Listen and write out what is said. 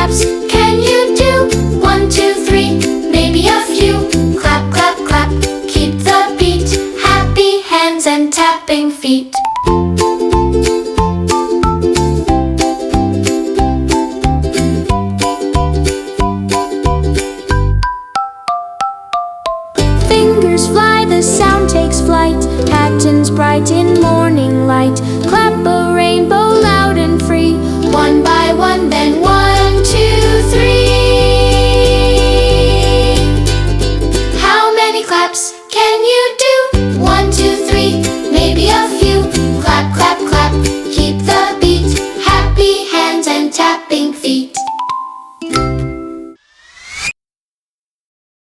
taps can you do? 1, 2, 3, maybe a few. Clap, clap, clap, keep the beat. Happy hands and tapping feet. Fingers fly, the sound takes flight. Patterns bright in morning light. Clap